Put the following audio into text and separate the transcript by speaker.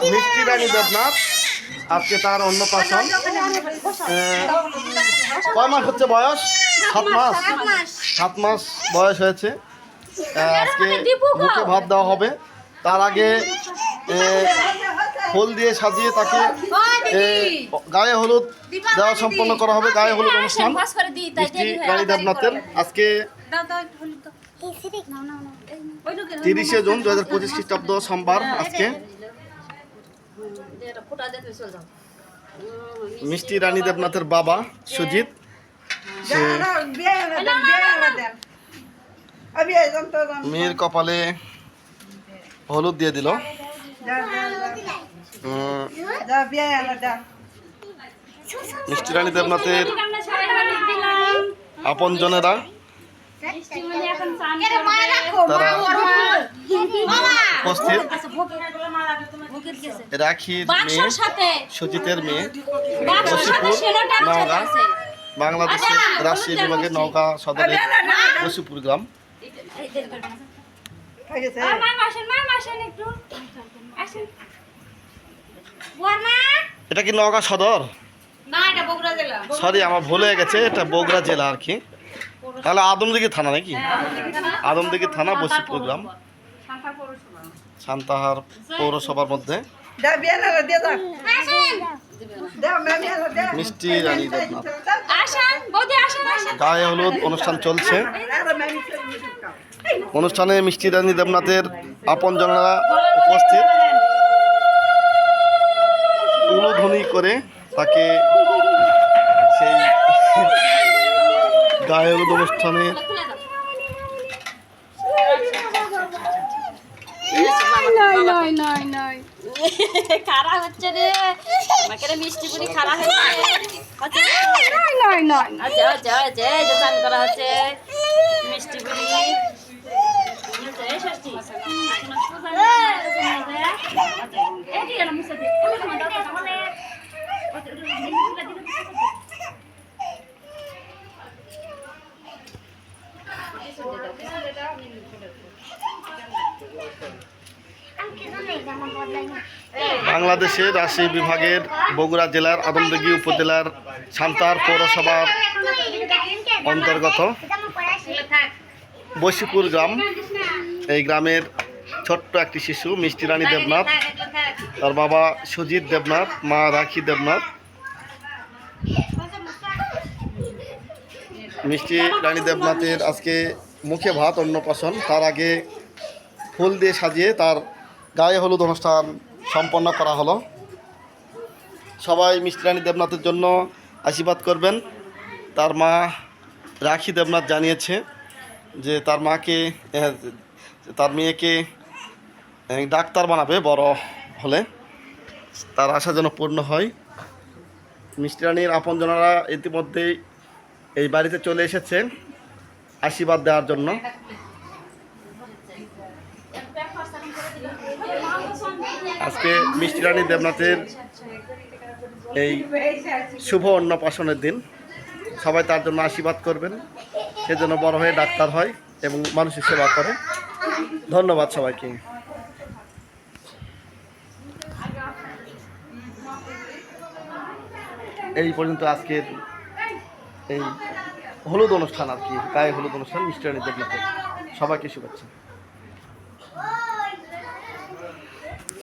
Speaker 1: মিষ্টি রানী দেবনাথ আজকে তার অন্নপ্রাশন। কয় মাস হচ্ছে বয়স? 7 মাস। 7 মাস বয়স হয়েছে। আজকে মুখে ভাত দেওয়া হবে। তার আগে ফুল দিয়ে সাজিয়ে তাকে গায়ে হলুদ দেওয়া সম্পন্ন করা হবে। গায়ে হলুদ অনুষ্ঠান মিষ্টি রানী দেবনাথের আজকে 30শে জুন 2025 খ্রিস্টাব্দ সোমবার। আজকে মিষ্টি রানী দেবনাথের বাবা সুজিত মেয়ের কপালে হলুদ দিয়ে দিল। মিষ্টি রানী দেবনাথের আপন জনেরা তারা উপস্থিত। রাখির মেয়ে সুজিতের মেয়ে বসিপুর নওগাঁ, বাংলাদেশের রাজশাহী বিভাগের নওগাঁ সদরের বসিপুর গ্রাম। এটা কি নওগাঁ সদর? সরি, আমার ভুল হয়ে গেছে, এটা বগুড়া জেলা আর কি। তাহলে আদমদিঘি থানা নাকি? আদমদিঘি থানা, বসিপুর গ্রাম, সান্তাহার পৌরসভার মধ্যে। মিষ্টি রানী দেবনাথ গায়ে হলুদ অনুষ্ঠান চলছে। অনুষ্ঠানে মিষ্টি রানী দেবনাথের আপনজনেরা উপস্থিত। উলুধ্বনি করে তাকে সেই গায়ে হলুদ অনুষ্ঠানে
Speaker 2: খারাপ হচ্ছে রে, আমাকে মিষ্টি পুরি খারাপ হচ্ছে। চান করা হচ্ছে মিষ্টি পুরি।
Speaker 1: বাংলাদেশের রাজশাহী বিভাগের বগুড়া জেলার আদমদিঘি উপজেলার সান্তাহার পৌরসভার অন্তর্গত বসিপুর গ্রাম। এই গ্রামের ছোট্ট একটি শিশু মিষ্টি রানী দেবনাথ, তার বাবা সুজিত দেবনাথ, মা রাখি দেবনাথ। মিষ্টি রানী দেবনাথের আজকে মুখে ভাত অন্নপ্রাশন। তার আগে ফুল দিয়ে সাজিয়ে তার গায়ে হলুদ অনুষ্ঠান সম্পন্ন করা হলো। সবাই মিষ্টি রানী দেবনাথের জন্য আশীর্বাদ করবেন। তার মা রাখি দেবনাথ জানিয়েছে যে তার মাকে, তার মেয়েকে ডাক্তার বানাবে বড় হলে, তার আশা যেন পূর্ণ হয়। মিষ্টি রানীর আপনজনেরা ইতিমধ্যেই এই বাড়িতে চলে এসেছে আশীর্বাদ দেওয়ার জন্য। আজকে মিষ্টি রানী দেবনাথের এই শুভ অন্নপ্রাশনের দিন। সবাই তার জন্য আশীর্বাদ করবেন, সে যেন বড় হয়ে ডাক্তার হয় এবং মানুষের সেবা করে। ধন্যবাদ সবাইকে। এই পর্যন্ত আজকের এই হলুদ অনুষ্ঠান আর কি, গায়ে হলুদ অনুষ্ঠান মিষ্টি রানী দেবনাথের। সবাইকে শুভেচ্ছা।